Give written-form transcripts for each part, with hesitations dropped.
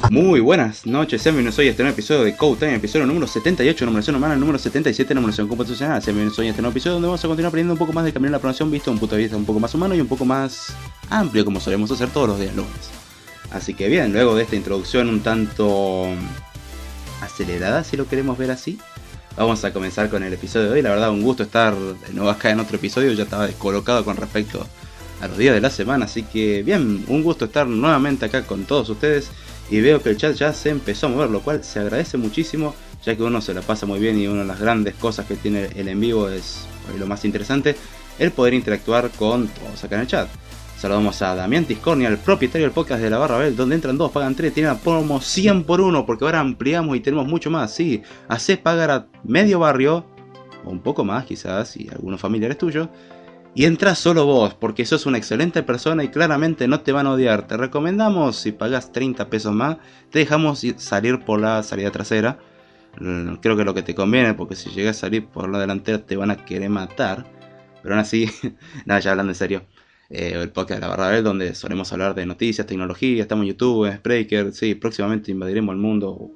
Muy buenas noches, sean bienvenidos hoy a este nuevo episodio de Code Time, episodio número 78, numeración humana, número 77, numeración computacional. Sean bienvenidos hoy a este nuevo episodio donde vamos a continuar aprendiendo un poco más del camino de la programación visto de un punto de vista un poco más humano y un poco más amplio, como solemos hacer todos los días lunes. Así que bien, luego de esta introducción un tanto acelerada, si lo queremos ver así, vamos a comenzar con el episodio de hoy. La verdad, un gusto estar de nuevo acá en otro episodio, ya estaba descolocado con respecto a los días de la semana, así que bien, un gusto estar nuevamente acá con todos ustedes. Y veo que el chat ya se empezó a mover, lo cual se agradece muchísimo, ya que uno se la pasa muy bien y una de las grandes cosas que tiene el en vivo es lo más interesante, el poder interactuar con todos acá en el chat. Saludamos a Damián Tiscornia, el propietario del podcast de la Barra Bell, donde entran 2, pagan 3, tienen la promo 100 por 1, porque ahora ampliamos y tenemos mucho más. Sí, hacés pagar a medio barrio, o un poco más quizás, y algunos familiares tuyos, y entras solo vos, porque sos una excelente persona y claramente no te van a odiar. Te recomendamos, si pagas 30 pesos más, te dejamos salir por la salida trasera. Creo que es lo que te conviene, porque si llegas a salir por la delantera te van a querer matar. Pero aún así, nada, ya hablando en serio. El podcast de la Barra Bell, donde solemos hablar de noticias, tecnología, estamos en YouTube, en Spreaker. Sí, próximamente invadiremos el mundo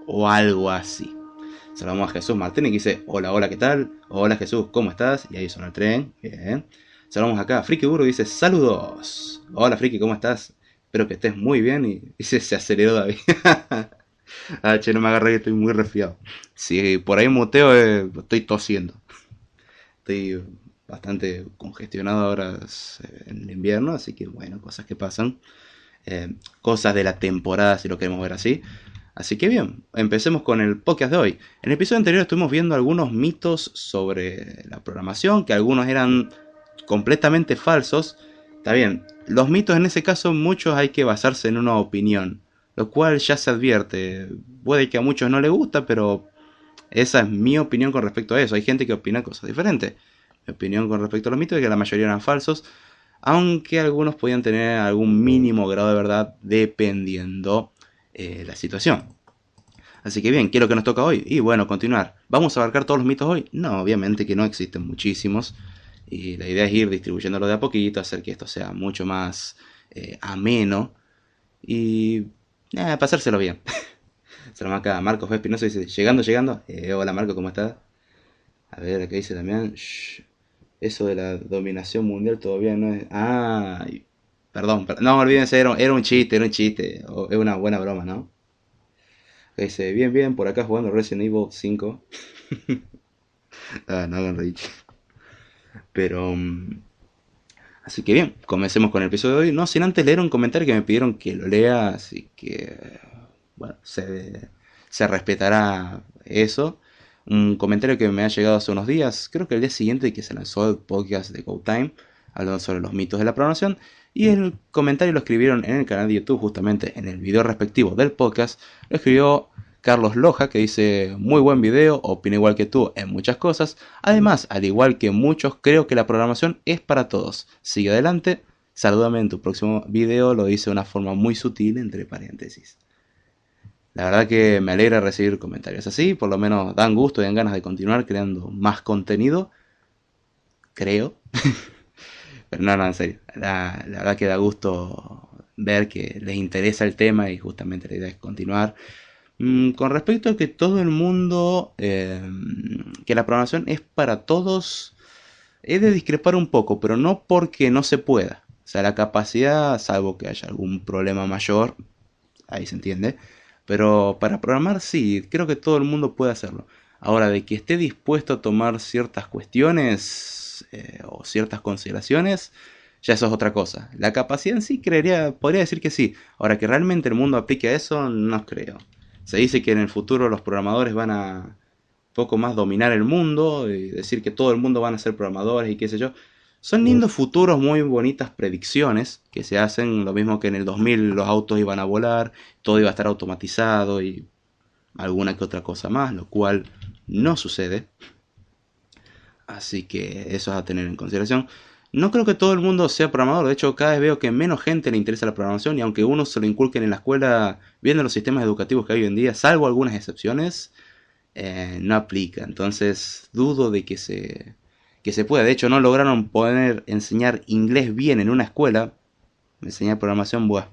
o algo así. Saludamos a Jesús Martínez que dice: hola, hola, ¿qué tal? Hola Jesús, ¿cómo estás? Y ahí suena el tren, bien. Saludamos acá a Friki Burro que dice: saludos. Hola Friki, ¿cómo estás? Espero que estés muy bien. Y dice: se aceleró David. Ah, che, no me agarré que estoy muy resfriado. Si por ahí muteo, estoy tosiendo. Estoy bastante congestionado ahora en el invierno, así que bueno, cosas que pasan. Cosas de la temporada, si lo queremos ver así. Así que bien, empecemos con el podcast de hoy. En el episodio anterior estuvimos viendo algunos mitos sobre la programación, que algunos eran completamente falsos. Está bien, los mitos en ese caso muchos hay que basarse en una opinión, lo cual ya se advierte. Puede que a muchos no les gusta, pero esa es mi opinión con respecto a eso. Hay gente que opina cosas diferentes. Mi opinión con respecto a los mitos es que la mayoría eran falsos, aunque algunos podían tener algún mínimo grado de verdad dependiendo la situación. Así que bien, ¿qué es lo que nos toca hoy? Y bueno, continuar. ¿Vamos a abarcar todos los mitos hoy? No, obviamente que no, existen muchísimos. Y la idea es ir distribuyéndolo de a poquito, hacer que esto sea mucho más ameno. Y pasárselo bien. Saludamos acá a Marcos B. Espinosa, dice: llegando. Hola Marco, ¿cómo estás? A ver, acá dice también: eso de la dominación mundial todavía no es... Ah, perdón. No, olvídense, era un chiste. Es una buena broma, ¿no? Dice: bien, por acá jugando Resident Evil 5. No hagan reír. Pero... así que bien, comencemos con el episodio de hoy. No sin antes leer un comentario que me pidieron que lo lea, así que... bueno, se respetará eso. Un comentario que me ha llegado hace unos días, creo que el día siguiente que se lanzó el podcast de Code Time, hablando sobre los mitos de la programación. Y el comentario lo escribieron en el canal de YouTube, justamente en el video respectivo del podcast. Lo escribió Carlos Loja, que dice: muy buen video, opino igual que tú en muchas cosas. Además, al igual que muchos, creo que la programación es para todos. Sigue adelante, salúdame en tu próximo video. Lo dice de una forma muy sutil, entre paréntesis. La verdad que me alegra recibir comentarios así, por lo menos dan gusto y dan ganas de continuar creando más contenido, creo. Pero no, en serio, la verdad que da gusto ver que les interesa el tema y justamente la idea es continuar. Con respecto a que todo el mundo, que la programación es para todos, he de discrepar un poco, pero no porque no se pueda. O sea, la capacidad, salvo que haya algún problema mayor, ahí se entiende. Pero para programar sí, creo que todo el mundo puede hacerlo. Ahora, de que esté dispuesto a tomar ciertas cuestiones o ciertas consideraciones, ya eso es otra cosa. La capacidad en sí podría decir que sí. Ahora, que realmente el mundo aplique a eso, no creo. Se dice que en el futuro los programadores van a poco más dominar el mundo y decir que todo el mundo van a ser programadores y qué sé yo. Son lindos futuros, muy bonitas predicciones que se hacen. Lo mismo que en el 2000 los autos iban a volar, todo iba a estar automatizado y alguna que otra cosa más, lo cual no sucede. Así que eso es a tener en consideración. No creo que todo el mundo sea programador. De hecho, cada vez veo que menos gente le interesa la programación. Y aunque uno se lo inculquen en la escuela, viendo los sistemas educativos que hay hoy en día, salvo algunas excepciones, no aplica. Entonces dudo de que se pueda. De hecho, no lograron poder enseñar inglés bien en una escuela. Enseñar programación, buah,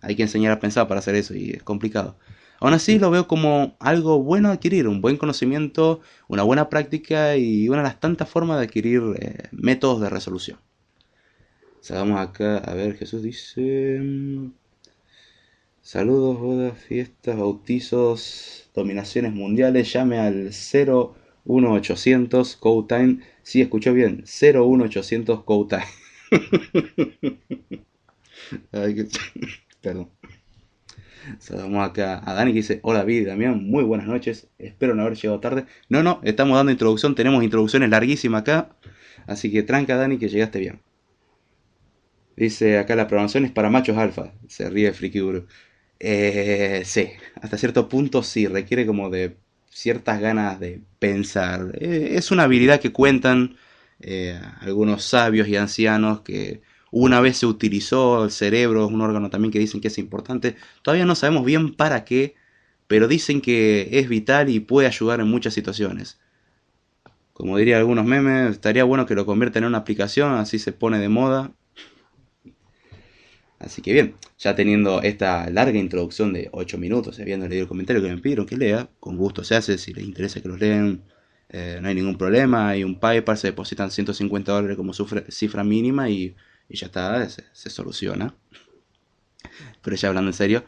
Hay que enseñar a pensar para hacer eso y es complicado. Aún así lo veo como algo bueno a adquirir, un buen conocimiento, una buena práctica y una de las tantas formas de adquirir métodos de resolución. O sea, vamos acá, a ver, Jesús dice... Saludos, bodas, fiestas, bautizos, dominaciones mundiales, llame al 01800 Code Time. Sí, escuchó bien, 01800 Code Time. Ay, perdón. Saludamos acá a Dani que dice: Hola, Vid, Damián, muy buenas noches. Espero no haber llegado tarde. No, no, estamos dando introducción. Tenemos introducciones larguísimas acá. Así que tranca, Dani, que llegaste bien. Dice acá: la programación es para machos alfa. Se ríe Friki Guru. Sí, hasta cierto punto sí, requiere como de ciertas ganas de pensar. Es una habilidad que cuentan algunos sabios y ancianos que una vez se utilizó el cerebro, es un órgano también que dicen que es importante. Todavía no sabemos bien para qué, pero dicen que es vital y puede ayudar en muchas situaciones. Como diría algunos memes, estaría bueno que lo conviertan en una aplicación, así se pone de moda. Así que bien, ya teniendo esta larga introducción de 8 minutos, habiendo leído el comentario que me pidieron que lea, con gusto se hace, si les interesa que los lean, no hay ningún problema, hay un PayPal, se depositan $150 como cifra mínima y ya está, se soluciona. Pero ya hablando en serio,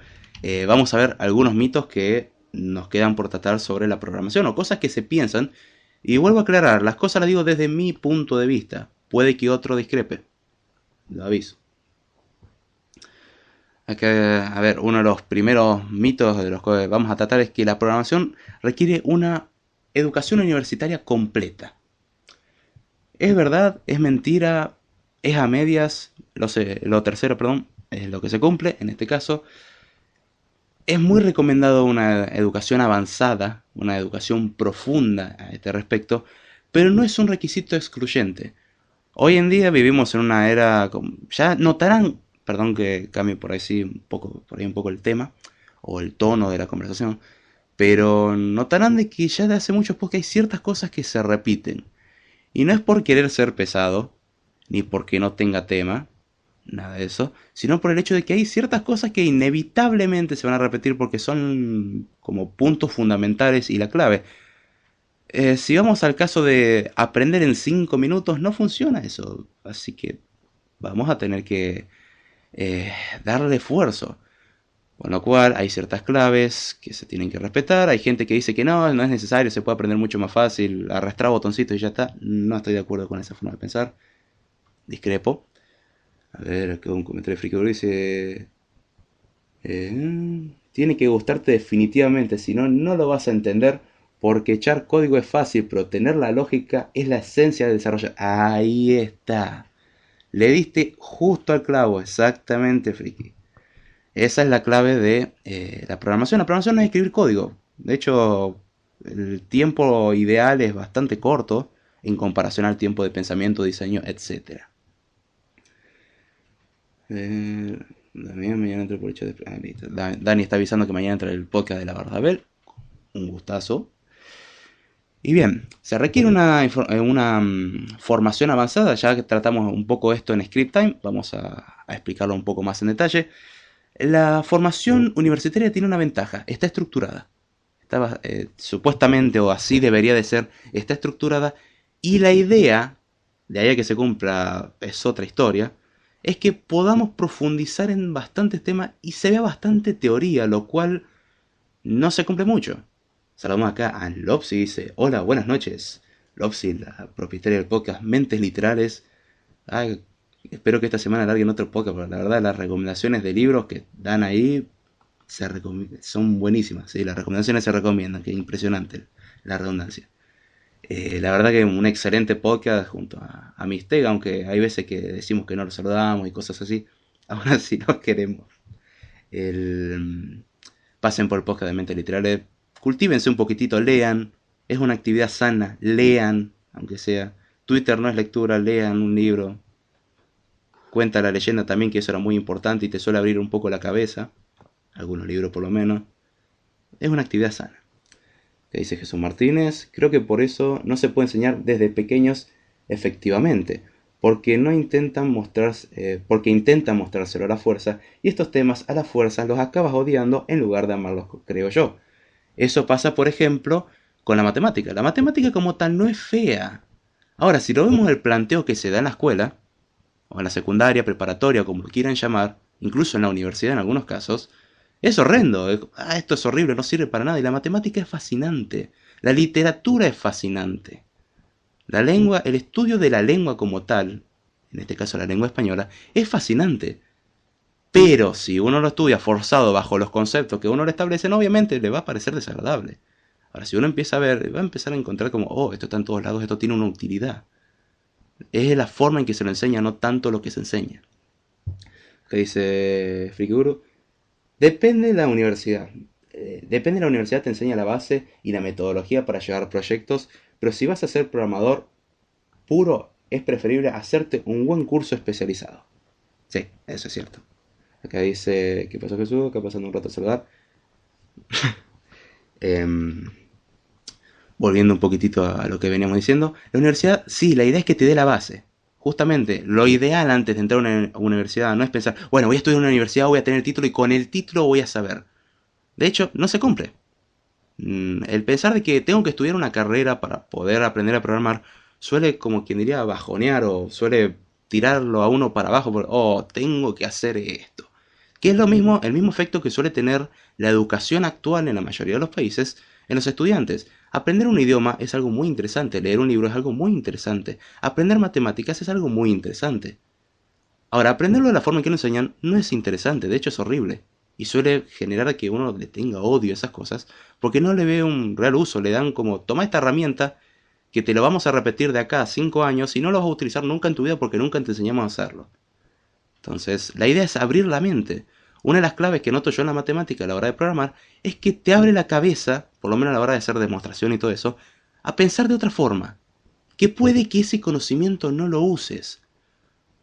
vamos a ver algunos mitos que nos quedan por tratar sobre la programación o cosas que se piensan. Y vuelvo a aclarar, las cosas las digo desde mi punto de vista, puede que otro discrepe, lo aviso. Acá, a ver, uno de los primeros mitos de los que vamos a tratar es que la programación requiere una educación universitaria completa. ¿Es verdad? ¿Es mentira? ¿Es a medias? Lo tercero, perdón, es lo que se cumple en este caso. Es muy recomendado una educación avanzada, una educación profunda a este respecto, pero no es un requisito excluyente. Hoy en día vivimos en una era, ya notarán, perdón que cambie por ahí sí un poco, por ahí un poco el tema o el tono de la conversación, pero notarán de que ya de hace mucho porque hay ciertas cosas que se repiten. Y no es por querer ser pesado, ni porque no tenga tema, nada de eso, sino por el hecho de que hay ciertas cosas que inevitablemente se van a repetir porque son como puntos fundamentales y la clave. Si vamos al caso de aprender en 5 minutos, no funciona eso. Así que vamos a tener que darle esfuerzo. Con lo cual hay ciertas claves que se tienen que respetar. Hay gente que dice que no, no es necesario, se puede aprender mucho más fácil, arrastrar botoncitos y ya está. No estoy de acuerdo con esa forma de pensar. Discrepo. A ver, acá un comentario de Friki dice... tiene que gustarte definitivamente, si no, no lo vas a entender. Porque echar código es fácil, pero tener la lógica es la esencia del desarrollo. Ahí está. Le diste justo al clavo, exactamente, Friki. Esa es la clave de la programación. La programación no es escribir código. De hecho, el tiempo ideal es bastante corto en comparación al tiempo de pensamiento, diseño, etcétera. Mañana entra por el chat de... Dani está avisando que mañana entra el podcast de la Bardabel. Un gustazo. Y bien, se requiere una formación avanzada, ya que tratamos un poco esto en Script Time, vamos a explicarlo un poco más en detalle. La formación universitaria tiene una ventaja, está estructurada. Supuestamente, o así debería de ser, está estructurada. Y la idea, de ahí a que se cumpla, es otra historia, es que podamos profundizar en bastantes temas y se vea bastante teoría, lo cual no se cumple mucho. Saludamos acá a Lopsy, dice: hola, buenas noches. Lopsy, la propietaria del podcast Mentes Literales. Ay, espero que esta semana larguen otro podcast, porque la verdad las recomendaciones de libros que dan ahí son buenísimas. ¿Sí? Las recomendaciones se recomiendan, que impresionante la redundancia. La verdad que un excelente podcast junto a Mistega, aunque hay veces que decimos que no lo saludamos y cosas así. Aún así no queremos. Pasen por el podcast de Mentes Literales. Cultívense un poquitito, lean. Es una actividad sana, lean, aunque sea. Twitter no es lectura, lean un libro. Cuenta la leyenda también que eso era muy importante y te suele abrir un poco la cabeza. Algunos libros por lo menos. Es una actividad sana. ¿Qué dice Jesús Martínez? Creo que por eso no se puede enseñar desde pequeños efectivamente. porque no intentan porque intentan mostrárselo a la fuerza, y estos temas a la fuerza los acabas odiando en lugar de amarlos, creo yo. Eso pasa, por ejemplo, con la matemática. La matemática como tal no es fea. Ahora, si lo vemos el planteo que se da en la escuela, o en la secundaria, preparatoria, como lo quieran llamar, incluso en la universidad en algunos casos, es horrendo. Esto es horrible, no sirve para nada. Y la matemática es fascinante. La literatura es fascinante. La lengua, el estudio de la lengua como tal, en este caso la lengua española, es fascinante. Pero si uno lo estudia forzado bajo los conceptos que uno le establece, obviamente le va a parecer desagradable. Ahora, si uno empieza a ver, va a empezar a encontrar como, oh, esto está en todos lados, esto tiene una utilidad. Es la forma en que se lo enseña, no tanto lo que se enseña. Que dice Frikiguru, depende de la universidad. Depende de la universidad, te enseña la base y la metodología para llevar proyectos, pero si vas a ser programador puro, es preferible hacerte un buen curso especializado. Sí, eso es cierto. Acá dice, ¿qué pasó Jesús? Acá pasando un rato a saludar. Volviendo un poquitito a lo que veníamos diciendo, la universidad, sí, la idea es que te dé la base. Justamente, lo ideal antes de entrar a una universidad no es pensar, bueno, voy a estudiar en una universidad, voy a tener el título y con el título voy a saber. De hecho, no se cumple. El pensar de que tengo que estudiar una carrera para poder aprender a programar suele, como quien diría, bajonear o suele tirarlo a uno para abajo, porque, oh, tengo que hacer esto. Que es lo mismo, el mismo efecto que suele tener la educación actual en la mayoría de los países en los estudiantes. Aprender un idioma es algo muy interesante, leer un libro es algo muy interesante, aprender matemáticas es algo muy interesante. Ahora, aprenderlo de la forma en que lo enseñan no es interesante, de hecho es horrible. Y suele generar que uno le tenga odio a esas cosas, porque no le ve un real uso, le dan como, toma esta herramienta, que te lo vamos a repetir de acá a 5 años y no lo vas a utilizar nunca en tu vida porque nunca te enseñamos a hacerlo. Entonces, la idea es abrir la mente. Una de las claves que noto yo en la matemática a la hora de programar es que te abre la cabeza, por lo menos a la hora de hacer demostración y todo eso, a pensar de otra forma. Que puede que ese conocimiento no lo uses,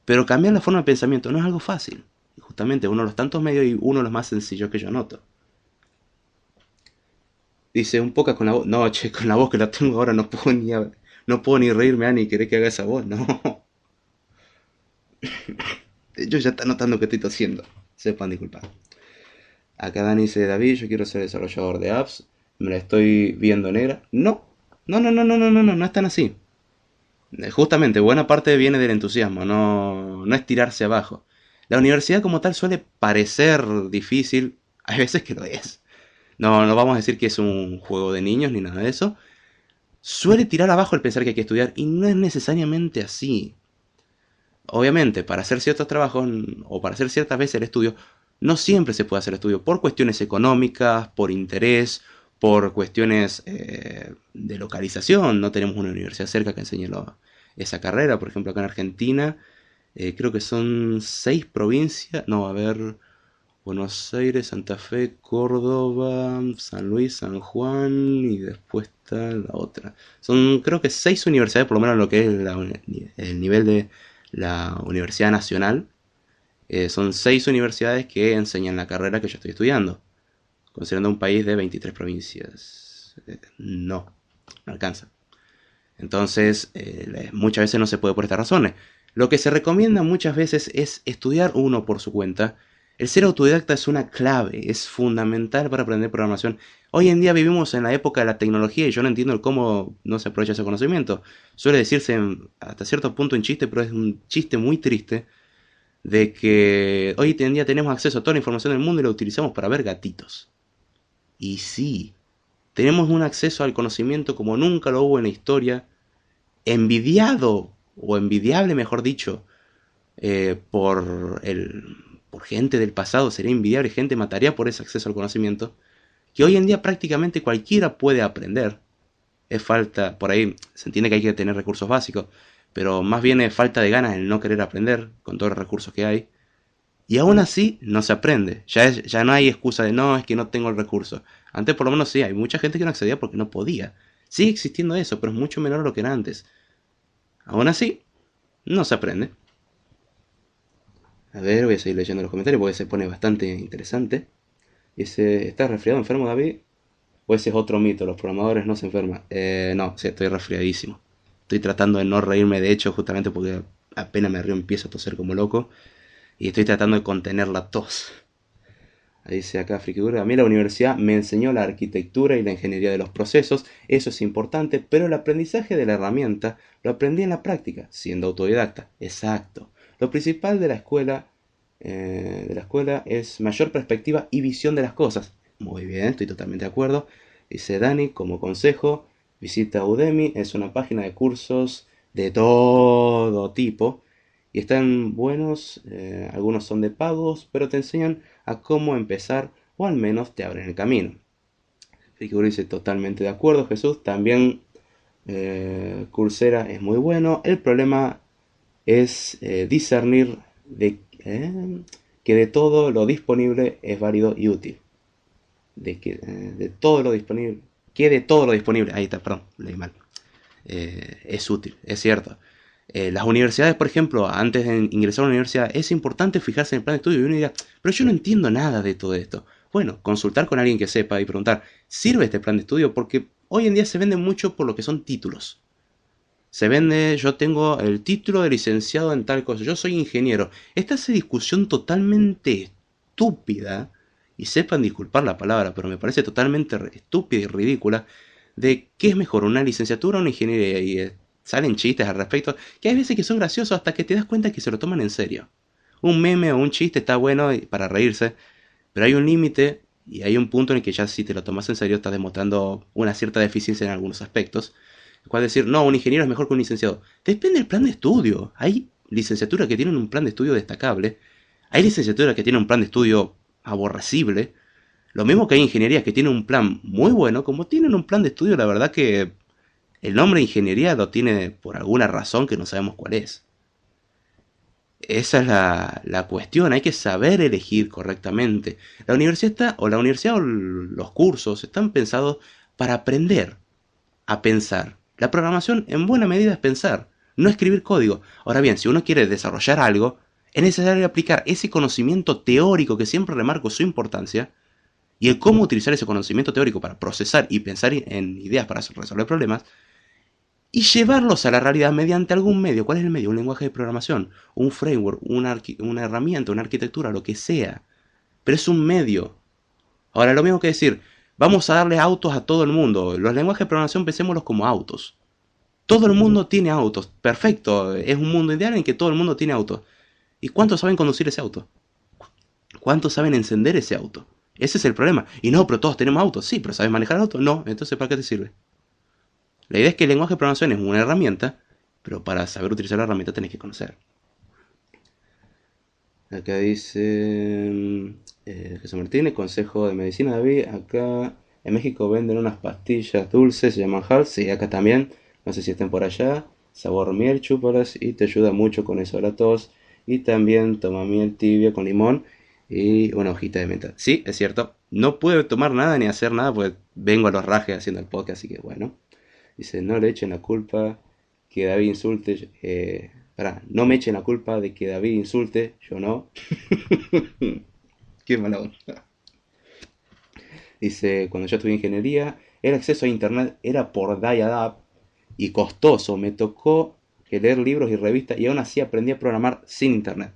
pero cambiar la forma de pensamiento no es algo fácil. Y justamente uno de los tantos medios y uno de los más sencillos que yo noto. Dice un poco con la voz. No, che, con la voz que la tengo ahora no puedo ni reírme ni querer que haga esa voz, no. Yo ya está notando que estoy tosiendo. Sepan disculpar. Acá Dani dice, David, yo quiero ser desarrollador de apps. Me la estoy viendo negra. No. No es tan así. Justamente, buena parte viene del entusiasmo, no es tirarse abajo. La universidad como tal suele parecer difícil, hay veces que lo es. No vamos a decir que es un juego de niños ni nada de eso. Suele tirar abajo el pensar que hay que estudiar y no es necesariamente así. Obviamente, para hacer ciertos trabajos o para hacer ciertas veces el estudio, no siempre se puede hacer estudio por cuestiones económicas, por interés, por cuestiones de localización. No tenemos una universidad cerca que enseñe esa carrera. Por ejemplo, acá en Argentina, creo que son 6 provincias. No, a ver, Buenos Aires, Santa Fe, Córdoba, San Luis, San Juan y después está la otra. Son creo que 6 universidades, por lo menos lo que es el nivel de la Universidad Nacional. Son 6 universidades que enseñan la carrera que yo estoy estudiando. Considerando un país de 23 provincias. No alcanza. Entonces, muchas veces no se puede por estas razones. Lo que se recomienda muchas veces es estudiar uno por su cuenta. El ser autodidacta es una clave, es fundamental para aprender programación. Hoy en día vivimos en la época de la tecnología y yo no entiendo cómo no se aprovecha ese conocimiento. Suele decirse hasta cierto punto en chiste, pero es un chiste muy triste, de que hoy en día tenemos acceso a toda la información del mundo y la utilizamos para ver gatitos. Y sí, tenemos un acceso al conocimiento como nunca lo hubo en la historia, envidiado, o envidiable mejor dicho, por gente del pasado. Sería envidiable, gente mataría por ese acceso al conocimiento, que hoy en día prácticamente cualquiera puede aprender. Es falta, por ahí se entiende que hay que tener recursos básicos, pero más bien es falta de ganas el no querer aprender con todos los recursos que hay. Y aún así no se aprende. Ya no hay excusa de no, es que no tengo el recurso. Antes por lo menos sí, hay mucha gente que no accedía porque no podía. Sigue existiendo eso, pero es mucho menor a lo que era antes. Aún así, no se aprende. A ver, voy a seguir leyendo los comentarios porque se pone bastante interesante. Dice, ¿estás resfriado, enfermo, David? ¿O ese es otro mito? ¿Los programadores no se enferman? No, sí, estoy resfriadísimo. Estoy tratando de no reírme, de hecho, justamente porque apenas me río empiezo a toser como loco. Y estoy tratando de contener la tos. Ahí dice acá Frikigura, a mí la universidad me enseñó la arquitectura y la ingeniería de los procesos, eso es importante, pero el aprendizaje de la herramienta lo aprendí en la práctica, siendo autodidacta. Exacto. Lo principal de la escuela es mayor perspectiva y visión de las cosas. Muy bien, estoy totalmente de acuerdo. Dice Dani, como consejo, visita Udemy, es una página de cursos de todo tipo y están buenos, algunos son de pagos, pero te enseñan a cómo empezar o al menos te abren el camino. Frikiguro dice totalmente de acuerdo, Jesús. También Coursera es muy bueno. El problema es discernir que de todo lo disponible es válido y útil. De todo lo disponible. Que de todo lo disponible. Ahí está, perdón, leí mal. Es útil, es cierto. Las universidades, por ejemplo, antes de ingresar a la universidad, es importante fijarse en el plan de estudio y uno dirá, pero yo no entiendo nada de todo esto. Bueno, consultar con alguien que sepa y preguntar, ¿sirve este plan de estudio? Porque hoy en día se vende mucho por lo que son títulos. Se vende, yo tengo el título de licenciado en tal cosa, yo soy ingeniero. Esta es discusión totalmente estúpida, y sepan disculpar la palabra, pero me parece totalmente estúpida y ridícula, de qué es mejor, una licenciatura o una ingeniería, y salen chistes al respecto, que hay veces que son graciosos hasta que te das cuenta que se lo toman en serio. Un meme o un chiste está bueno para reírse, pero hay un límite y hay un punto en el que ya si te lo tomas en serio estás demostrando una cierta deficiencia en algunos aspectos. ¿Cuál decir, no, un ingeniero es mejor que un licenciado? Depende del plan de estudio. Hay licenciaturas que tienen un plan de estudio destacable, hay licenciaturas que tienen un plan de estudio aborrecible, lo mismo que hay ingenierías que tienen un plan muy bueno, como tienen un plan de estudio, la verdad que el nombre de ingeniería lo tiene por alguna razón que no sabemos cuál es. Esa es la cuestión, hay que saber elegir correctamente. La universidad o los cursos están pensados para aprender a pensar. La programación en buena medida es pensar, no escribir código. Ahora bien, si uno quiere desarrollar algo, es necesario aplicar ese conocimiento teórico que siempre remarco su importancia y el cómo utilizar ese conocimiento teórico para procesar y pensar en ideas para resolver problemas y llevarlos a la realidad mediante algún medio. ¿Cuál es el medio? Un lenguaje de programación, un framework, una herramienta, una arquitectura, lo que sea. Pero es un medio. Ahora, lo mismo que decir, vamos a darle autos a todo el mundo. Los lenguajes de programación pensémoslos como autos. Todo el mundo tiene autos. Perfecto. Es un mundo ideal en que todo el mundo tiene autos. ¿Y cuántos saben conducir ese auto? ¿Cuántos saben encender ese auto? Ese es el problema. Y no, pero todos tenemos autos. Sí, pero ¿sabes manejar el auto? No. Entonces, ¿para qué te sirve? La idea es que el lenguaje de programación es una herramienta, pero para saber utilizar la herramienta tenés que conocer. Acá dice Jesús Martínez, consejo de medicina, David. Acá en México venden unas pastillas dulces, se llaman Hals, sí, acá también. No sé si estén por allá. Sabor miel, chúpalas y te ayuda mucho con eso, la tos. Y también toma miel tibia con limón y una hojita de menta. Sí, es cierto. No puedo tomar nada ni hacer nada porque vengo a los rajes haciendo el podcast, así que bueno. Dice, no le echen la culpa que David insulte. No me echen la culpa de que David insulte, yo no. Qué mala onda. Dice, cuando yo estudié ingeniería, el acceso a internet era por dial-up y costoso. Me tocó que leer libros y revistas y aún así aprendí a programar sin internet.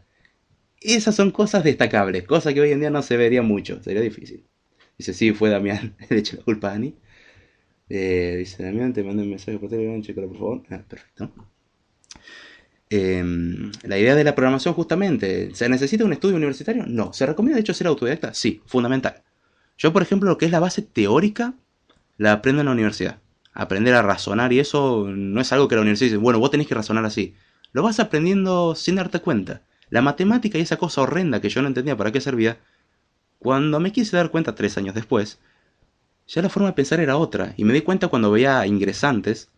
Esas son cosas destacables, cosas que hoy en día no se vería mucho, sería difícil. Dice, sí, fue Damián, le eché la culpa a Dani. Dice Damián, te mandé un mensaje por Telegram, chécalo por favor. Perfecto. La idea de la programación justamente, ¿se necesita un estudio universitario? No. ¿Se recomienda de hecho ser autodidacta? Sí, fundamental. Yo, por ejemplo, lo que es la base teórica, la aprendo en la universidad. Aprender a razonar y eso no es algo que la universidad dice, bueno, vos tenés que razonar así. Lo vas aprendiendo sin darte cuenta. La matemática y esa cosa horrenda que yo no entendía para qué servía, cuando me quise dar cuenta 3 años después, ya la forma de pensar era otra. Y me di cuenta cuando veía a ingresantes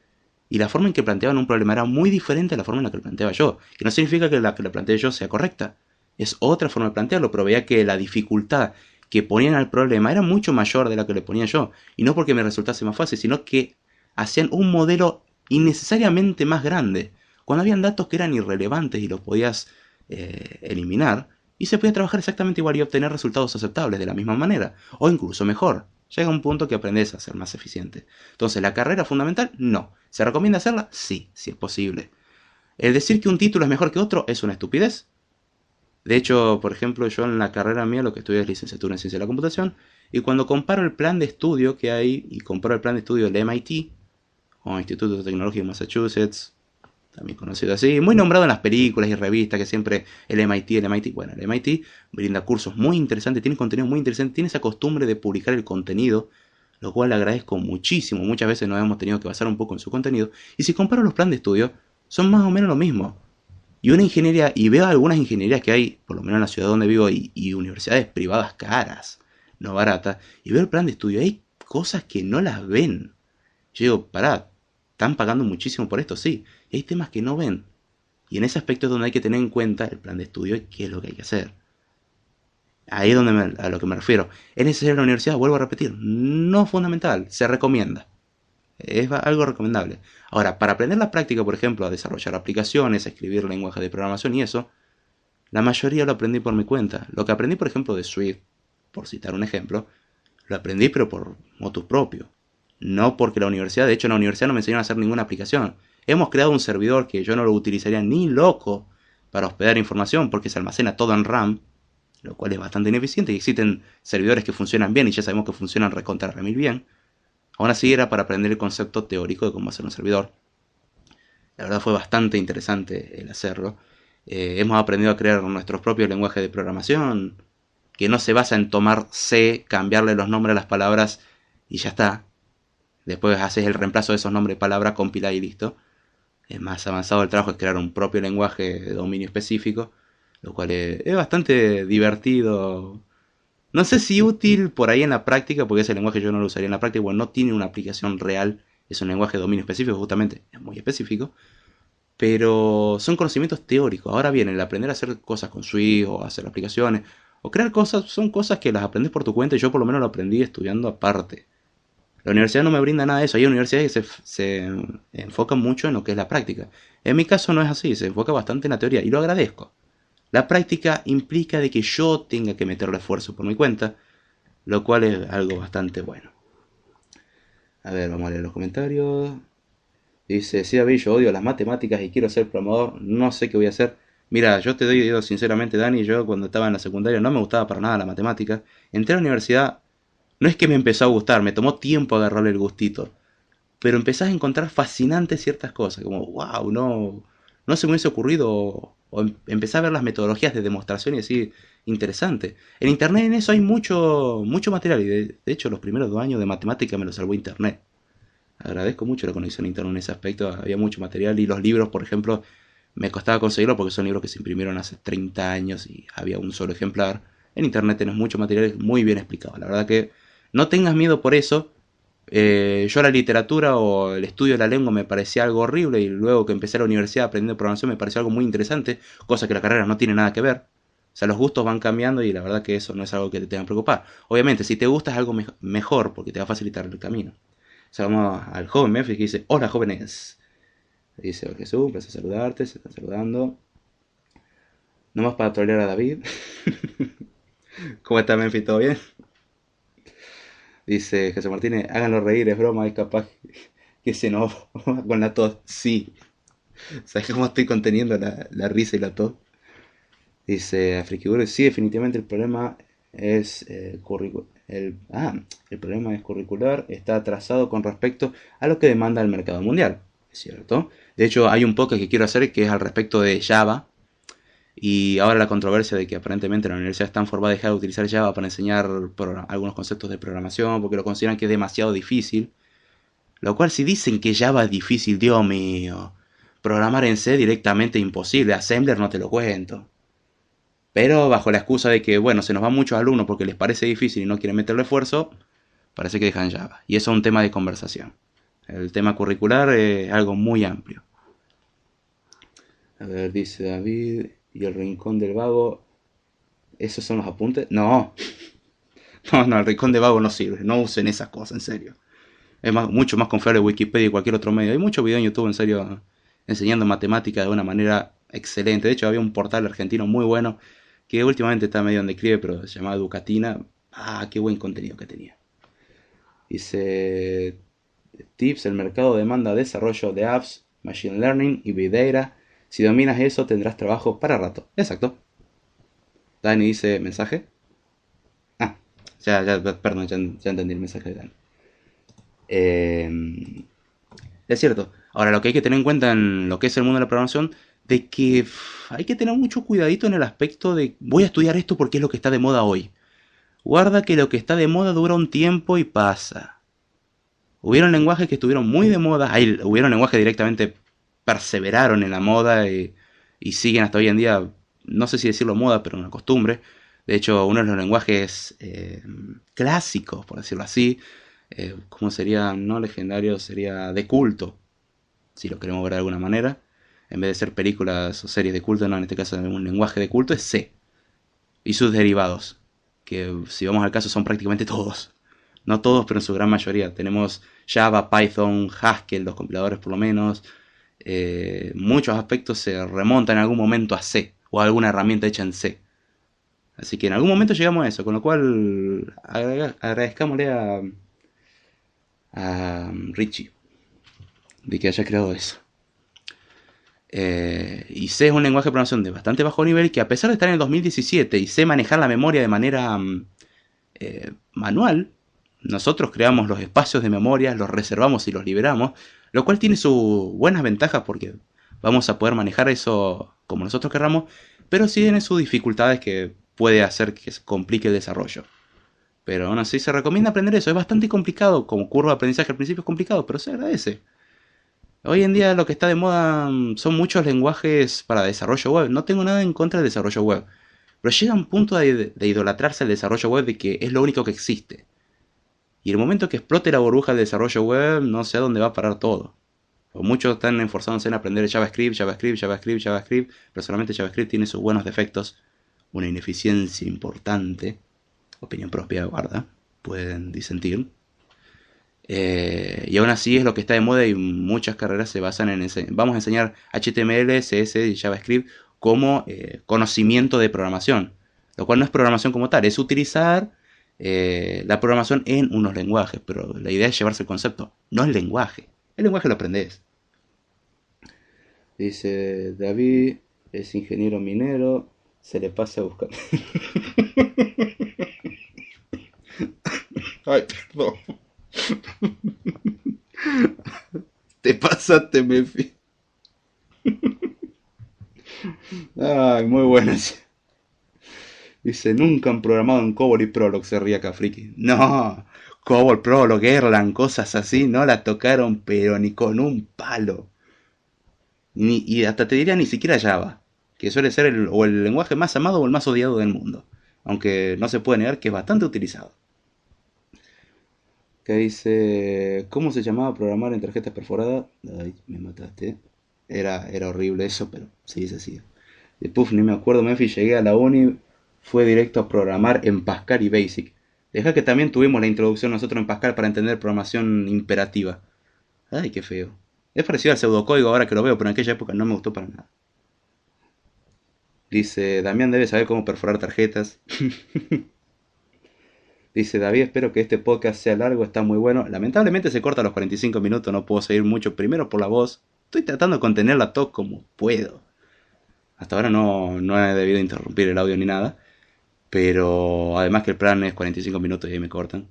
y la forma en que planteaban un problema era muy diferente a la forma en la que lo planteaba yo. Que no significa que la que lo planteé yo sea correcta. Es otra forma de plantearlo, pero veía que la dificultad que ponían al problema era mucho mayor de la que le ponía yo. Y no porque me resultase más fácil, sino que hacían un modelo innecesariamente más grande. Cuando habían datos que eran irrelevantes y los podías eliminar, y se podía trabajar exactamente igual y obtener resultados aceptables de la misma manera, o incluso mejor. Llega un punto que aprendes a ser más eficiente. Entonces, ¿la carrera fundamental? No. ¿Se recomienda hacerla? Sí, si es posible. El decir que un título es mejor que otro es una estupidez. De hecho, por ejemplo, yo en la carrera mía lo que estudio es licenciatura en Ciencia de la Computación, y cuando comparo el plan de estudio que hay, y comparo el plan de estudio del MIT, o Instituto de Tecnología de Massachusetts, también conocido así, muy nombrado en las películas y revistas, que siempre bueno, el MIT brinda cursos muy interesantes, tiene contenido muy interesante, tiene esa costumbre de publicar el contenido, lo cual le agradezco muchísimo, muchas veces nos hemos tenido que basar un poco en su contenido, y si comparo los planes de estudio, son más o menos lo mismo. Y una ingeniería, y veo algunas ingenierías que hay, por lo menos en la ciudad donde vivo, y universidades privadas caras, no baratas, y veo el plan de estudio, hay cosas que no las ven. Yo digo, pará, están pagando muchísimo por esto, sí, y hay temas que no ven. Y en ese aspecto es donde hay que tener en cuenta el plan de estudio y qué es lo que hay que hacer. Ahí es donde a lo que me refiero. ¿Es necesario la universidad? Vuelvo a repetir, no fundamental, se recomienda. Es algo recomendable. Ahora, para aprender la práctica, por ejemplo, a desarrollar aplicaciones, a escribir lenguajes de programación y eso, la mayoría lo aprendí por mi cuenta. Lo que aprendí, por ejemplo, de Swift, por citar un ejemplo, lo aprendí pero por motu propio. No porque la universidad, de hecho en la universidad no me enseñaron a hacer ninguna aplicación. Hemos creado un servidor que yo no lo utilizaría ni loco para hospedar información porque se almacena todo en RAM, lo cual es bastante ineficiente y existen servidores que funcionan bien y ya sabemos que funcionan recontra remil bien. Aún así era para aprender el concepto teórico de cómo hacer un servidor. La verdad fue bastante interesante el hacerlo. Hemos aprendido a crear nuestros propios lenguajes de programación, que no se basa en tomar C, cambiarle los nombres a las palabras y ya está. Después haces el reemplazo de esos nombres de palabras, compila y listo. Es más avanzado el trabajo, es crear un propio lenguaje de dominio específico, lo cual es bastante divertido. No sé si útil por ahí en la práctica, porque ese lenguaje yo no lo usaría en la práctica, porque no tiene una aplicación real. Es un lenguaje de dominio específico, justamente, es muy específico. Pero son conocimientos teóricos. Ahora bien, el aprender a hacer cosas con Swift o hacer aplicaciones o crear cosas son cosas que las aprendes por tu cuenta y yo por lo menos lo aprendí estudiando aparte. La universidad no me brinda nada de eso. Hay universidades que se enfocan mucho en lo que es la práctica. En mi caso no es así, se enfoca bastante en la teoría y lo agradezco. La práctica implica de que yo tenga que meterle esfuerzo por mi cuenta, lo cual es algo bastante bueno. A ver, vamos a leer los comentarios. Dice, sí, David, yo odio las matemáticas y quiero ser programador, no sé qué voy a hacer. Mira, yo te digo sinceramente, Dani, yo cuando estaba en la secundaria no me gustaba para nada la matemática. Entré a la universidad, no es que me empezó a gustar, me tomó tiempo agarrarle el gustito. Pero empezás a encontrar fascinantes ciertas cosas, como, wow, no se me hubiese ocurrido, o empecé a ver las metodologías de demostración y así, interesante. En internet en eso hay mucho material, y de hecho los primeros 2 años de matemática me lo salvó internet. Agradezco mucho la conexión a internet en ese aspecto, había mucho material y los libros, por ejemplo, me costaba conseguirlos porque son libros que se imprimieron hace 30 años y había un solo ejemplar. En internet tenés mucho material muy bien explicado. La verdad que no tengas miedo por eso. Yo la literatura o el estudio de la lengua me parecía algo horrible y luego que empecé a la universidad aprendiendo programación me pareció algo muy interesante, cosa que la carrera no tiene nada que ver. O sea, los gustos van cambiando y la verdad que eso no es algo que te tenga que preocupar. Obviamente, si te gusta es algo mejor porque te va a facilitar el camino. O sea, vamos al joven Memphis que dice, hola jóvenes. Dice, hola Jesús, un placer saludarte, se están saludando. Nomás para trolear a David. ¿Cómo está Memphis? ¿Todo bien? Dice Jesús Martínez, háganlo reír, es broma, es capaz que se nos va con la tos. Sí. ¿Sabes cómo estoy conteniendo la risa y la tos? Dice Frikiguro, sí, definitivamente el problema es el problema es curricular, está atrasado con respecto a lo que demanda el mercado mundial, es cierto. De hecho, hay un podcast que quiero hacer que es al respecto de Java, y ahora la controversia de que aparentemente la Universidad de Stanford va a dejar de utilizar Java para enseñar algunos conceptos de programación porque lo consideran que es demasiado difícil. Lo cual si dicen que Java es difícil, Dios mío, programar en C directamente imposible, Assembler no te lo cuento. Pero bajo la excusa de que, bueno, se nos van muchos alumnos porque les parece difícil y no quieren meterle esfuerzo, parece que dejan Java. Y eso es un tema de conversación. El tema curricular es algo muy amplio. A ver, dice David, y el rincón del vago, ¿esos son los apuntes? No, no, el rincón del vago no sirve, no usen esas cosas, en serio. Es mucho más confiable Wikipedia y cualquier otro medio. Hay muchos videos en YouTube, en serio, enseñando matemáticas de una manera excelente. De hecho, había un portal argentino muy bueno que últimamente está medio en declive, pero se llamaba Educatina. Ah, qué buen contenido que tenía. Dice, tips, el mercado demanda desarrollo de apps, machine learning y big data. Si dominas eso, tendrás trabajo para rato. Exacto. Dani dice, ¿mensaje? Ah, perdón, ya entendí el mensaje de Dani. Es cierto. Ahora, lo que hay que tener en cuenta en lo que es el mundo de la programación, de que hay que tener mucho cuidadito en el aspecto de voy a estudiar esto porque es lo que está de moda hoy. Guarda que lo que está de moda dura un tiempo y pasa. Hubieron lenguajes que estuvieron muy de moda, hubieron lenguajes que directamente perseveraron en la moda y siguen hasta hoy en día, no sé si decirlo moda, pero una costumbre. De hecho, uno de los lenguajes clásicos, por decirlo así, ¿cómo sería? No legendario, sería de culto, si lo queremos ver de alguna manera. En vez de ser películas o series de culto, no, en este caso un lenguaje de culto es C. Y sus derivados, que si vamos al caso son prácticamente todos. No todos, pero en su gran mayoría. Tenemos Java, Python, Haskell, los compiladores por lo menos. Muchos aspectos se remontan en algún momento a C o a alguna herramienta hecha en C. Así que en algún momento llegamos a eso, con lo cual agradezcámosle a Richie de que haya creado eso. Y C es un lenguaje de programación de bastante bajo nivel que, a pesar de estar en el 2017 y sé manejar la memoria de manera manual, nosotros creamos los espacios de memoria, los reservamos y los liberamos, lo cual tiene sus buenas ventajas porque vamos a poder manejar eso como nosotros querramos, pero sí tiene sus dificultades que puede hacer que se complique el desarrollo. Pero aún así se recomienda aprender eso. Es bastante complicado, como curva de aprendizaje al principio es complicado, pero se agradece. Hoy en día lo que está de moda son muchos lenguajes para desarrollo web. No tengo nada en contra del desarrollo web, pero llega un punto de idolatrarse el desarrollo web de que es lo único que existe. Y el momento que explote la burbuja del desarrollo web, no sé a dónde va a parar todo. O muchos están esforzándose en aprender JavaScript, pero solamente JavaScript tiene sus buenos defectos, una ineficiencia importante, opinión propia, guarda, pueden disentir. Y aún así es lo que está de moda y muchas carreras se basan en ese. Vamos a enseñar HTML, CSS y JavaScript como conocimiento de programación, lo cual no es programación como tal, es utilizar la programación en unos lenguajes, pero la idea es llevarse el concepto, no el lenguaje. El lenguaje lo aprendes. Dice David, es ingeniero minero, se le pasa a buscar. Ay, perdón. Te pasaste, Mefi. Ay, muy buenas. Dice, nunca han programado en COBOL y Prolog, se ría Cafriki. No, COBOL, Prolog, Erlang, cosas así, no la tocaron, pero ni con un palo. Y hasta te diría ni siquiera Java, que suele ser el lenguaje más amado o el más odiado del mundo. Aunque no se puede negar que es bastante utilizado. Que dice, ¿cómo se llamaba programar en tarjetas perforadas? Ay, me mataste. Era horrible eso, pero sí se hacía. De puff, ni me acuerdo, Memphis, llegué a la uni, fue directo a programar en Pascal y Basic. Deja que también tuvimos la introducción nosotros en Pascal para entender programación imperativa. Ay, qué feo. Es parecido al pseudocódigo ahora que lo veo, pero en aquella época no me gustó para nada. Dice, Damián debe saber cómo perforar tarjetas. Dice, David, espero que este podcast sea largo, está muy bueno. Lamentablemente se corta a los 45 minutos, no puedo seguir mucho. Primero por la voz. Estoy tratando de contener la tos como puedo. Hasta ahora no he debido interrumpir el audio ni nada. Pero además que el plan es 45 minutos y ahí me cortan.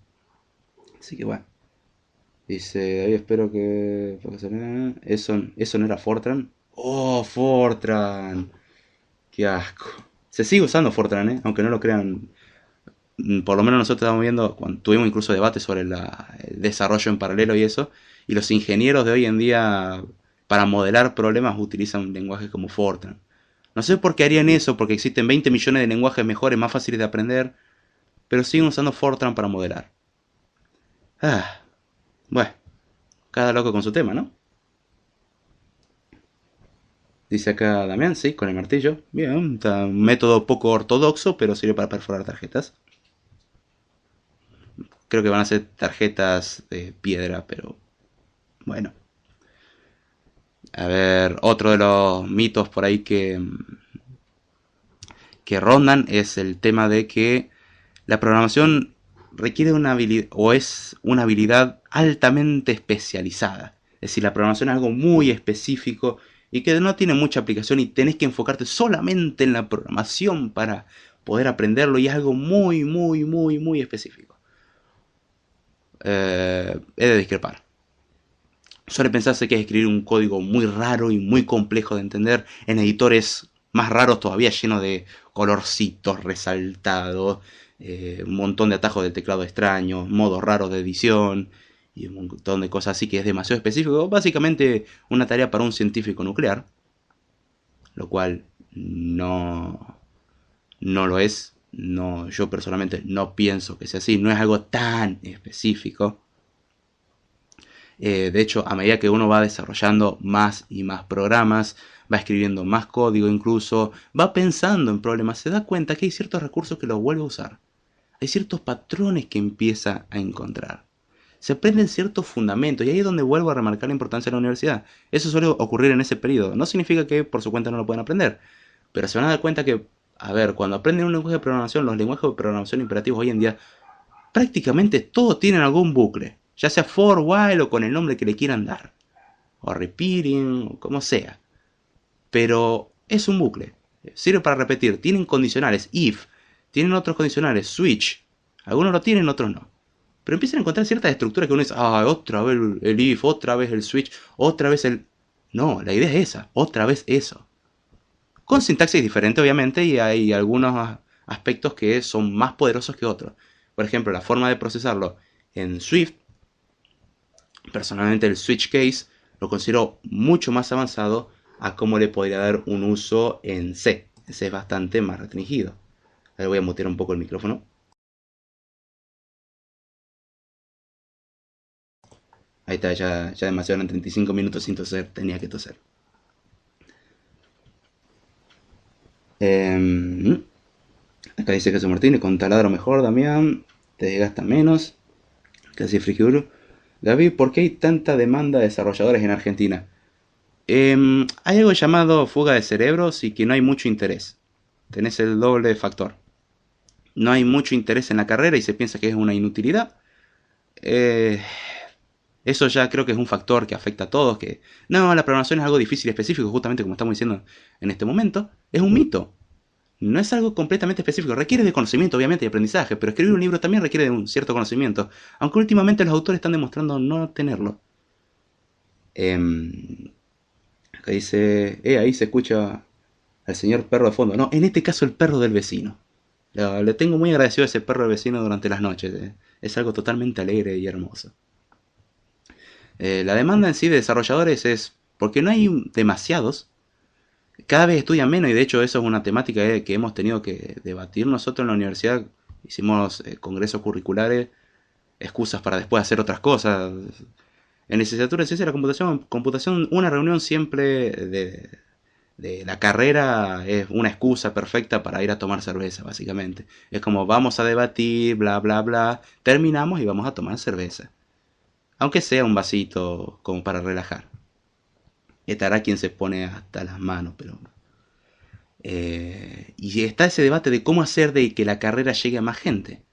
Así que bueno. Dice, David, espero que... Eso no era Fortran. Oh, Fortran. Qué asco. Se sigue usando Fortran, aunque no lo crean. Por lo menos nosotros estamos viendo, cuando tuvimos incluso debates sobre el desarrollo en paralelo y eso, y los ingenieros de hoy en día para modelar problemas utilizan lenguajes como Fortran. No sé por qué harían eso, porque existen 20 millones de lenguajes mejores, más fáciles de aprender, pero siguen usando Fortran para modelar. Bueno, cada loco con su tema, ¿no? Dice acá Damián, sí, con el martillo. Bien, un método poco ortodoxo, pero sirve para perforar tarjetas. Creo que van a ser tarjetas de piedra, pero bueno. A ver, otro de los mitos por ahí que rondan es el tema de que la programación requiere una habilidad o es una habilidad altamente especializada. Es decir, la programación es algo muy específico y que no tiene mucha aplicación y tenés que enfocarte solamente en la programación para poder aprenderlo y es algo muy, muy, muy, muy específico. He de discrepar. Suele pensarse que es escribir un código muy raro y muy complejo de entender en editores más raros todavía, llenos de colorcitos resaltados, un montón de atajos del teclado extraños, modos raros de edición y un montón de cosas así que es demasiado específico. Básicamente una tarea para un científico nuclear, lo cual no lo es. No, yo personalmente no pienso que sea así, no es algo tan específico. De hecho, a medida que uno va desarrollando más y más programas, va escribiendo más código incluso, va pensando en problemas, se da cuenta que hay ciertos recursos que los vuelve a usar. Hay ciertos patrones que empieza a encontrar. Se aprenden ciertos fundamentos y ahí es donde vuelvo a remarcar la importancia de la universidad. Eso suele ocurrir en ese periodo. No significa que por su cuenta no lo puedan aprender, pero se van a dar cuenta que, a ver, cuando aprenden un lenguaje de programación, los lenguajes de programación imperativos hoy en día prácticamente todos tienen algún bucle, ya sea for, while o con el nombre que le quieran dar, o repeating, o como sea. Pero es un bucle, sirve para repetir, tienen condicionales, if, tienen otros condicionales, switch, algunos lo tienen, otros no. Pero empiezan a encontrar ciertas estructuras que uno dice, otra vez el if, otra vez el switch, otra vez el... No, la idea es esa, otra vez eso. Con sintaxis diferente obviamente y hay algunos aspectos que son más poderosos que otros. Por ejemplo, la forma de procesarlo en Swift, personalmente el switch case lo considero mucho más avanzado a cómo le podría dar un uso en C. Ese es bastante más restringido. Ahora voy a mutear un poco el micrófono. Ahí está, ya demasiado, en 35 minutos sin toser, tenía que toser. Acá dice Jesús Martínez, con taladro mejor, Damián, te desgasta menos. Casi Friguro. David, ¿por qué hay tanta demanda de desarrolladores en Argentina? Hay algo llamado fuga de cerebros y que no hay mucho interés. Tenés el doble factor. No hay mucho interés en la carrera y se piensa que es una inutilidad. Eso ya creo que es un factor que afecta a todos. Que no, la programación es algo difícil y específico, justamente como estamos diciendo en este momento. Es un mito. No es algo completamente específico. Requiere de conocimiento, obviamente, y aprendizaje. Pero escribir un libro también requiere de un cierto conocimiento. Aunque últimamente los autores están demostrando no tenerlo. Acá dice... ahí se escucha al señor perro de fondo. No, en este caso el perro del vecino. Le tengo muy agradecido a ese perro del vecino durante las noches. Es algo totalmente alegre y hermoso. La demanda en sí de desarrolladores es porque no hay demasiados. Cada vez estudian menos y de hecho eso es una temática que hemos tenido que debatir nosotros en la universidad. Hicimos congresos curriculares, excusas para después hacer otras cosas. En licenciatura en ciencia de la computación, una reunión siempre de la carrera es una excusa perfecta para ir a tomar cerveza, básicamente. Es como vamos a debatir, bla, bla, bla, terminamos y vamos a tomar cerveza. Aunque sea un vasito como para relajar. Estará quien se pone hasta las manos, pero... y está ese debate de cómo hacer de que la carrera llegue a más gente.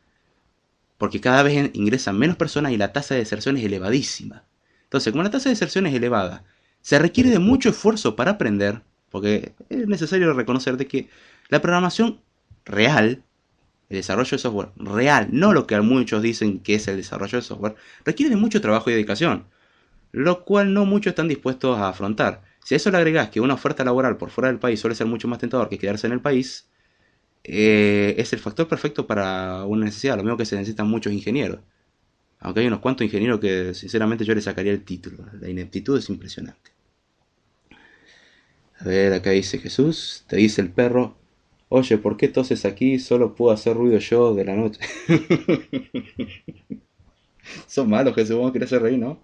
Porque cada vez ingresan menos personas y la tasa de deserción es elevadísima. Entonces, como la tasa de deserción es elevada, se requiere de mucho esfuerzo para aprender, porque es necesario reconocer de que la programación real, el desarrollo de software real, no lo que muchos dicen que es el desarrollo de software, requiere de mucho trabajo y dedicación, lo cual no muchos están dispuestos a afrontar. Si a eso le agregás que una oferta laboral por fuera del país suele ser mucho más tentador que quedarse en el país, es el factor perfecto para una necesidad, lo mismo que se necesitan muchos ingenieros. Aunque hay unos cuantos ingenieros que sinceramente yo les sacaría el título. La ineptitud es impresionante. A ver, acá dice Jesús, te dice el perro, oye, ¿por qué toses aquí? Solo puedo hacer ruido yo de la noche. Son malos, Jesús, vos querés hacer reír, ¿no?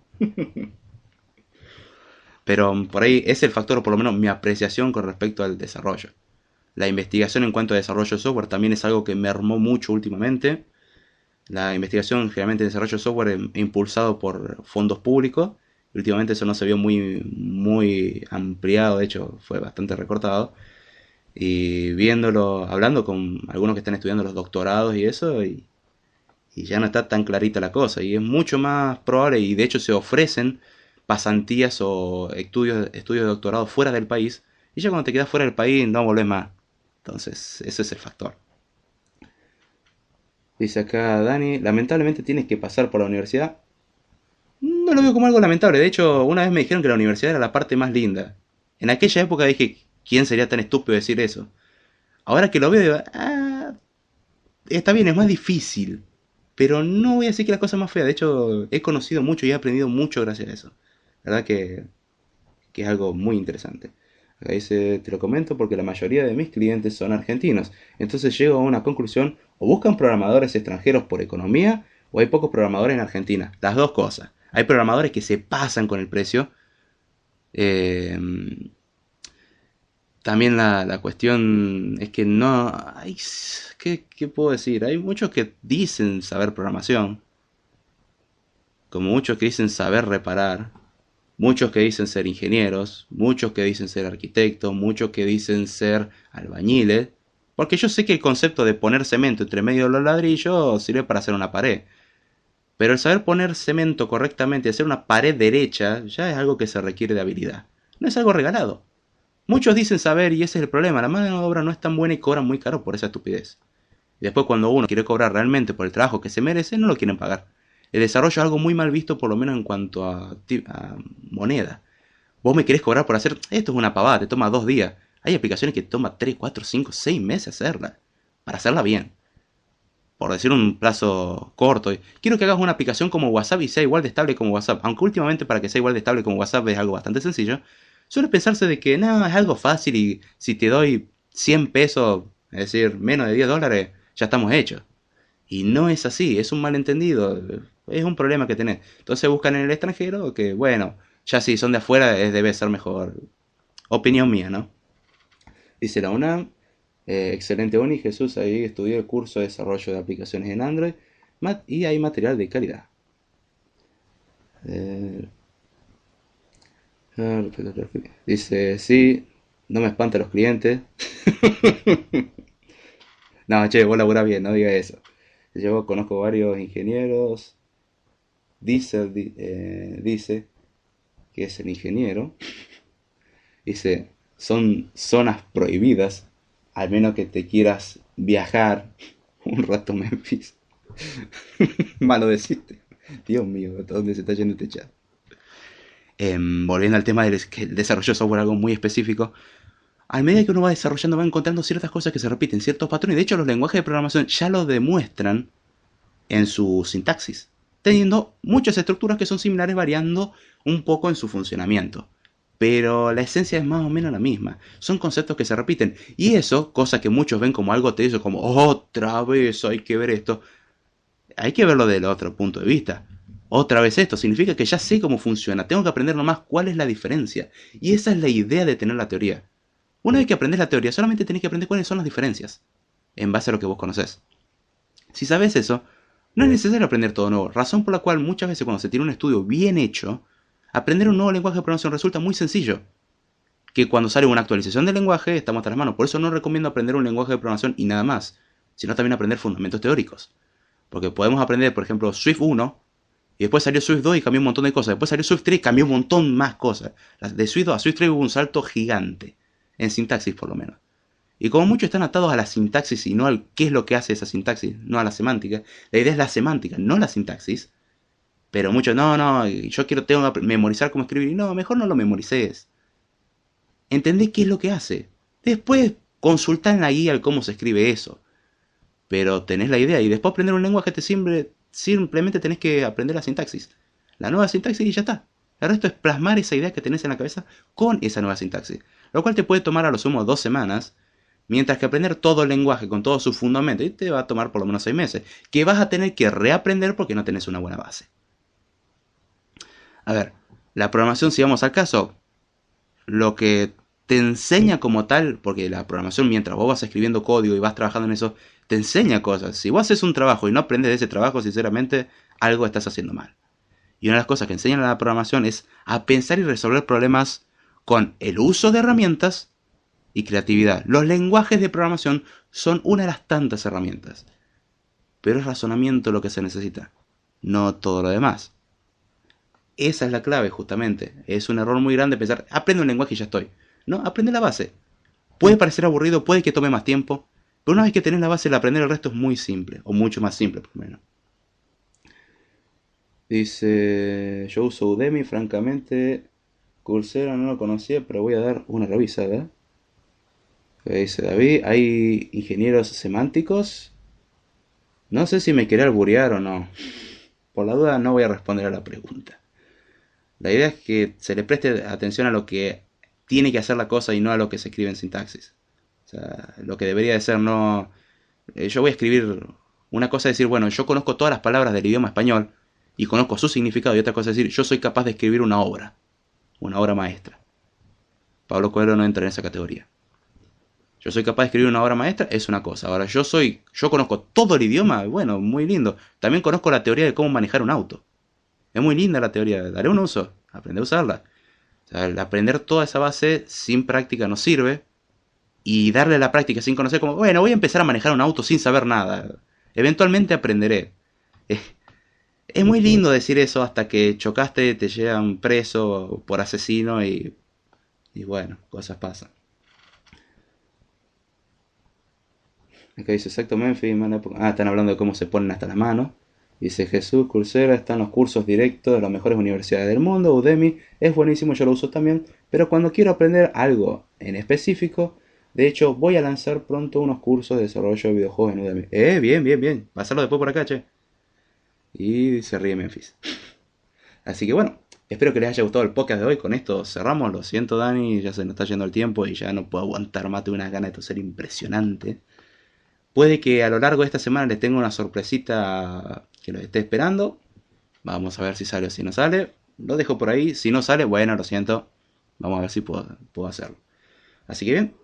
Pero por ahí es el factor, o por lo menos mi apreciación con respecto al desarrollo. La investigación en cuanto a desarrollo de software también es algo que me armó mucho últimamente. La investigación generalmente en desarrollo de software es impulsado por fondos públicos. Últimamente eso no se vio muy ampliado, de hecho fue bastante recortado. Y viéndolo, hablando con algunos que están estudiando los doctorados y eso, y ya no está tan clarita la cosa. Y es mucho más probable, y de hecho se ofrecen pasantías o estudios de doctorado fuera del país. Y ya cuando te quedas fuera del país no volvés más. Entonces, ese es el factor. Dice acá Dani, lamentablemente tienes que pasar por la universidad. No lo veo como algo lamentable. De hecho, una vez me dijeron que la universidad era la parte más linda. En aquella época dije, ¿quién sería tan estúpido de decir eso? Ahora que lo veo, digo, está bien, es más difícil. Pero no voy a decir que la cosa es más fea. De hecho, he conocido mucho y he aprendido mucho gracias a eso. La verdad que es algo muy interesante. Acá dice, te lo comento porque la mayoría de mis clientes son argentinos. Entonces llego a una conclusión, o buscan programadores extranjeros por economía, o hay pocos programadores en Argentina. Las dos cosas. Hay programadores que se pasan con el precio. Eh, También la cuestión es que no hay... ¿Qué puedo decir? Hay muchos que dicen saber programación, como muchos que dicen saber reparar, muchos que dicen ser ingenieros, muchos que dicen ser arquitectos, muchos que dicen ser albañiles, porque yo sé que el concepto de poner cemento entre medio de los ladrillos sirve para hacer una pared, pero el saber poner cemento correctamente y hacer una pared derecha ya es algo que se requiere de habilidad, no es algo regalado. Muchos dicen saber y ese es el problema, la mano de obra no es tan buena y cobran muy caro por esa estupidez. Y después cuando uno quiere cobrar realmente por el trabajo que se merece, no lo quieren pagar. El desarrollo es algo muy mal visto, por lo menos en cuanto a moneda. Vos me querés cobrar por hacer, esto es una pavada, te toma 2 días. Hay aplicaciones que toma 3, 4, 5, 6 meses hacerla. Para hacerla bien. Por decir un plazo corto. Quiero que hagas una aplicación como WhatsApp y sea igual de estable como WhatsApp. Aunque últimamente para que sea igual de estable como WhatsApp es algo bastante sencillo. Suele pensarse de que no, es algo fácil y si te doy 100 pesos, es decir, menos de $10, ya estamos hechos. Y no es así, es un malentendido, es un problema que tenés. Entonces buscan en el extranjero que, bueno, ya si son de afuera debe ser mejor. Opinión mía, ¿no? Dice la UNAM, excelente uni, Jesús, ahí estudió el curso de desarrollo de aplicaciones en Android y hay material de calidad. Eh, Dice, sí, no me espanta los clientes. No, che, vos laburás bien, no diga eso. Yo conozco varios ingenieros. Dice que es el ingeniero. Dice, son zonas prohibidas, al menos que te quieras viajar un rato a Memphis. Malo deciste. Dios mío, ¿hasta dónde se está yendo este chat? Volviendo al tema del que el desarrollo de software, algo muy específico. A medida que uno va desarrollando, va encontrando ciertas cosas que se repiten, ciertos patrones. De hecho, los lenguajes de programación ya lo demuestran en su sintaxis, teniendo muchas estructuras que son similares, variando un poco en su funcionamiento. Pero la esencia es más o menos la misma. Son conceptos que se repiten. Y eso, cosa que muchos ven como algo tedioso, como otra vez hay que ver esto. Hay que verlo desde otro punto de vista. Otra vez esto, significa que ya sé cómo funciona. Tengo que aprender nomás cuál es la diferencia. Y esa es la idea de tener la teoría. Una vez que aprendes la teoría, solamente tenés que aprender cuáles son las diferencias. En base a lo que vos conocés. Si sabes eso, no es necesario aprender todo nuevo. Razón por la cual muchas veces cuando se tiene un estudio bien hecho, aprender un nuevo lenguaje de programación resulta muy sencillo. Que cuando sale una actualización del lenguaje, estamos hasta las manos. Por eso no recomiendo aprender un lenguaje de programación y nada más, sino también aprender fundamentos teóricos. Porque podemos aprender, por ejemplo, Swift 1, y después salió Swift 2 y cambió un montón de cosas. Después salió Swift 3 y cambió un montón más cosas. De Swift 2 a Swift 3 hubo un salto gigante. En sintaxis, por lo menos. Y como muchos están atados a la sintaxis y no al qué es lo que hace esa sintaxis, no a la semántica. La idea es la semántica, no la sintaxis. Pero muchos, no, yo tengo que memorizar cómo escribir. Y no, mejor no lo memorices. Entendé qué es lo que hace. Después consultá en la guía el cómo se escribe eso. Pero tenés la idea y después aprender un lenguaje simplemente tenés que aprender la sintaxis. La nueva sintaxis y ya está. El resto es plasmar esa idea que tenés en la cabeza con esa nueva sintaxis. Lo cual te puede tomar a lo sumo 2 semanas. Mientras que aprender todo el lenguaje con todos sus fundamentos te va a tomar por lo menos 6 meses. Que vas a tener que reaprender porque no tenés una buena base. A ver, la programación, si vamos al caso, lo que te enseña como tal, porque la programación mientras vos vas escribiendo código y vas trabajando en eso, te enseña cosas. Si vos haces un trabajo y no aprendes de ese trabajo, sinceramente, algo estás haciendo mal. Y una de las cosas que enseñan en la programación es a pensar y resolver problemas con el uso de herramientas y creatividad. Los lenguajes de programación son una de las tantas herramientas. Pero es razonamiento lo que se necesita, no todo lo demás. Esa es la clave, justamente. Es un error muy grande pensar, aprendo un lenguaje y ya estoy. No, aprende la base. Puede parecer aburrido, puede que tome más tiempo, pero una vez que tenés la base, el aprender el resto es muy simple, o mucho más simple, por lo menos. Dice, yo uso Udemy, francamente, Coursera no lo conocía, pero voy a dar una revisada. ¿Qué dice David? ¿Hay ingenieros semánticos? No sé si me quiere alburear o no. Por la duda no voy a responder a la pregunta. La idea es que se le preste atención a lo que tiene que hacer la cosa y no a lo que se escribe en sintaxis. O sea, lo que debería de ser no... yo voy a escribir... Una cosa es decir, bueno, yo conozco todas las palabras del idioma español y conozco su significado. Y otra cosa es decir, yo soy capaz de escribir una obra maestra. Pablo Coelho no entra en esa categoría. Yo soy capaz de escribir una obra maestra, es una cosa. Ahora, yo conozco todo el idioma, bueno, muy lindo. También conozco la teoría de cómo manejar un auto. Es muy linda la teoría, daré un uso, aprende a usarla. O sea, el aprender toda esa base sin práctica no sirve. Y darle la práctica sin conocer como, bueno, voy a empezar a manejar un auto sin saber nada. Eventualmente aprenderé. Es, es muy lindo decir eso hasta que chocaste, te llevan preso por asesino y bueno, cosas pasan. Acá dice exacto Memphis. Están hablando de cómo se ponen hasta las manos. Dice Jesús, Coursera, están los cursos directos de las mejores universidades del mundo. Udemy es buenísimo, yo lo uso también. Pero cuando quiero aprender algo en específico, de hecho voy a lanzar pronto unos cursos de desarrollo de videojuegos en Udemy. Bien, bien, bien. Pasarlo después por acá, che. Y se ríe Memphis. Así que bueno, espero que les haya gustado el podcast de hoy. Con esto cerramos. Lo siento, Dani, ya se nos está yendo el tiempo y ya no puedo aguantar más. Tengo unas ganas de toser impresionante. Puede que a lo largo de esta semana les tenga una sorpresita que los esté esperando. Vamos a ver si sale o si no sale. Lo dejo por ahí. Si no sale, bueno, lo siento. Vamos a ver si puedo hacerlo. Así que bien.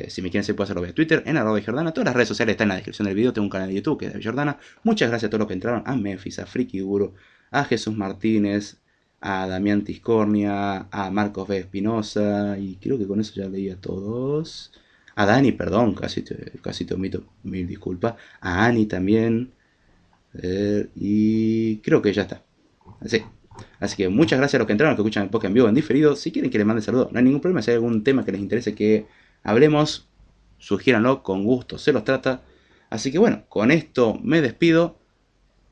Si me quieren seguir puedo hacerlo vía Twitter, en @Jordana. Todas las redes sociales están en la descripción del video. Tengo un canal de YouTube que es de Jordana. Muchas gracias a todos los que entraron. A Memphis, a Friki Guru, a Jesús Martínez, a Damián Tiscornia, a Marcos B. Espinosa. Y creo que con eso ya leí a todos. A Dani, perdón, casi te omito, mil disculpas. A Ani también. Y creo que ya está. Así que muchas gracias a los que entraron, que escuchan el podcast en vivo, en diferido. Si quieren que les mande saludos, no hay ningún problema. Si hay algún tema que les interese que hablemos, sugiéranlo, con gusto se los trata. Así que bueno, con esto me despido.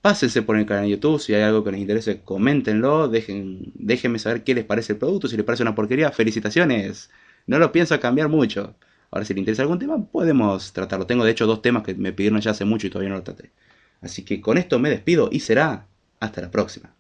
Pásense por el canal de YouTube, si hay algo que les interese, coméntenlo, déjenme saber qué les parece el producto, si les parece una porquería, felicitaciones. No lo pienso cambiar mucho. Ahora, si les interesa algún tema, podemos tratarlo. Tengo de hecho 2 temas que me pidieron ya hace mucho y todavía no lo traté. Así que con esto me despido y será hasta la próxima.